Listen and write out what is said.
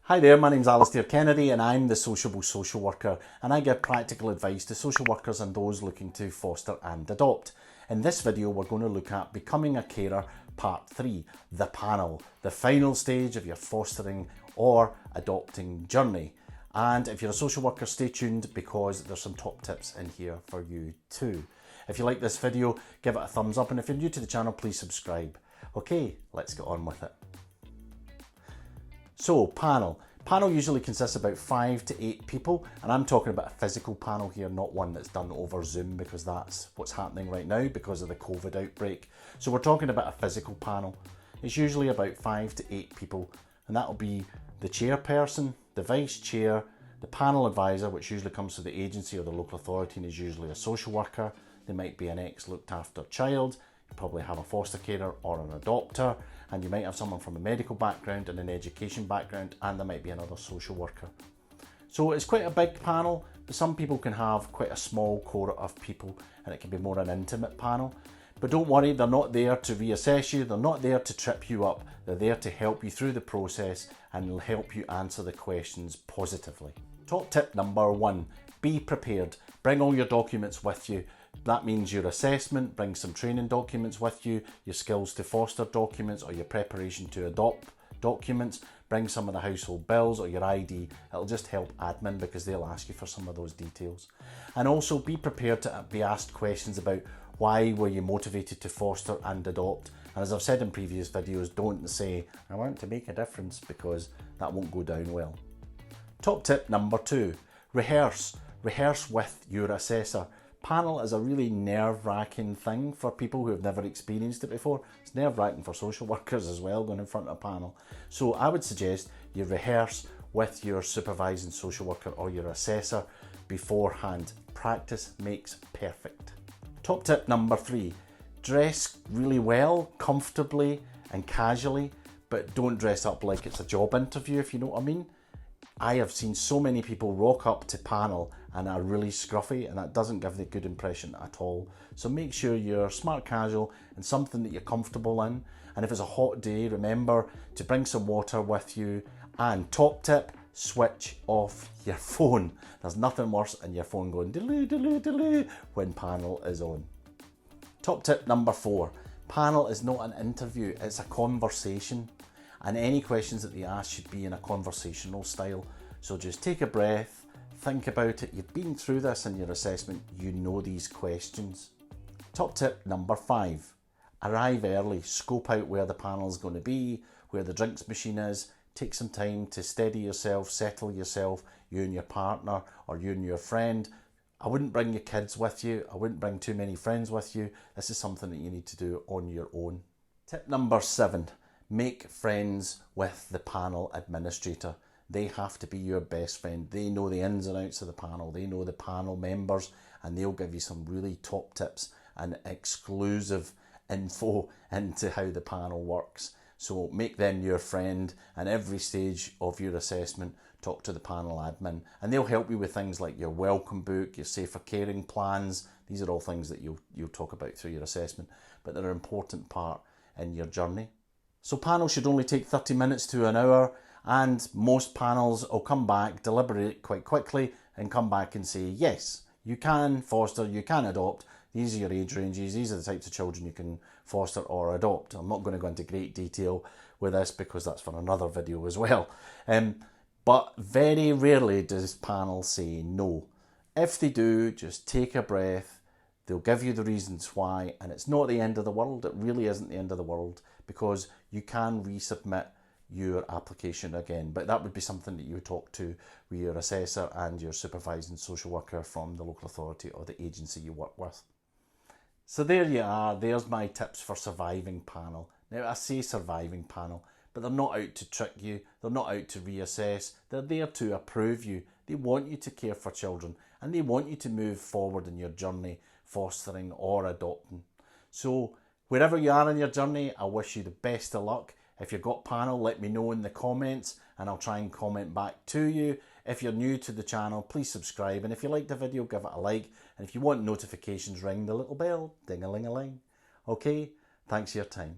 Hi there, my name's Alasdair Kennedy and I'm the Sociable Social Worker, and I give practical advice to social workers and those looking to foster and adopt. In this video we're going to look at Becoming a Carer Part 3, the panel, the final stage of your fostering or adopting journey. And if you're a social worker, stay tuned because there's some top tips in here for you too. If you like this video, give it a thumbs up, and if you're new to the channel, please subscribe. Okay, let's get on with it. So, panel. Panel usually consists of about 5 to 8 people, and I'm talking about a physical panel here, not one that's done over Zoom, because that's what's happening right now because of the COVID outbreak. So we're talking about a physical panel. It's usually about 5 to 8 people, and that'll be the chairperson, the vice chair, the panel advisor, which usually comes from the agency or the local authority and is usually a social worker. They might be an ex-looked after child. You probably have a foster carer or an adopter, and you might have someone from a medical background and an education background, and there might be another social worker. So it's quite a big panel, but some people can have quite a small core of people, and it can be more an intimate panel. But don't worry, they're not there to reassess you, they're not there to trip you up, they're there to help you through the process and will help you answer the questions positively. Top tip number 1, be prepared. Bring all your documents with you. That means your assessment, bring some training documents with you, your skills to foster documents or your preparation to adopt documents, bring some of the household bills or your ID. It'll just help admin because they'll ask you for some of those details. And also be prepared to be asked questions about why were you motivated to foster and adopt. And as I've said in previous videos, don't say, I want to make a difference, because that won't go down well. Top tip number 2, rehearse. Rehearse with your assessor. Panel is a really nerve-wracking thing for people who have never experienced it before. It's nerve-wracking for social workers as well, going in front of a panel. So I would suggest you rehearse with your supervising social worker or your assessor beforehand. Practice makes perfect. Top tip number 3, dress really well, comfortably and casually, but don't dress up like it's a job interview, if you know what I mean. I have seen so many people rock up to panel and are really scruffy, and that doesn't give the good impression at all. So make sure you're smart casual and something that you're comfortable in. And if it's a hot day, remember to bring some water with you. And top tip, switch off your phone. There's nothing worse than your phone going deloo deloo deloo when panel is on. Top tip number 4, panel is not an interview, it's a conversation. And any questions that they ask should be in a conversational style. So just take a breath, think about it. You've been through this in your assessment, you know these questions. Top tip number 5, arrive early. Scope out where the panel is going to be, where the drinks machine is. Take some time to steady yourself, settle yourself, you and your partner or you and your friend. I wouldn't bring your kids with you. I wouldn't bring too many friends with you. This is something that you need to do on your own. Tip number 7, make friends with the panel administrator. They have to be your best friend. They know the ins and outs of the panel. They know the panel members, and they'll give you some really top tips and exclusive info into how the panel works. So make them your friend, and every stage of your assessment, talk to the panel admin, and they'll help you with things like your welcome book, your safer caring plans. These are all things that you'll talk about through your assessment, but they're an important part in your journey. So panel should only take 30 minutes to an hour, and most panels will come back, deliberate quite quickly, and come back and say, yes, you can foster, you can adopt, these are your age ranges, these are the types of children you can foster or adopt. I'm not going to go into great detail with this because that's for another video as well. But very rarely does panel say no. If they do, just take a breath. They'll give you the reasons why, and it's not the end of the world. It really isn't the end of the world, because you can resubmit your application again. But that would be something that you would talk to with your assessor and your supervising social worker from the local authority or the agency you work with. So there you are. There's my tips for surviving panel. Now, I say surviving panel, but they're not out to trick you. They're not out to reassess. They're there to approve you. They want you to care for children, and they want you to move forward in your journey, fostering or adopting. So wherever you are in your journey, I wish you the best of luck. If you've got panel, let me know in the comments and I'll try and comment back to you. If you're new to the channel, please subscribe, and if you like the video, give it a like, and if you want notifications, ring the little bell, ding-a-ling-a-ling. Okay, thanks for your time.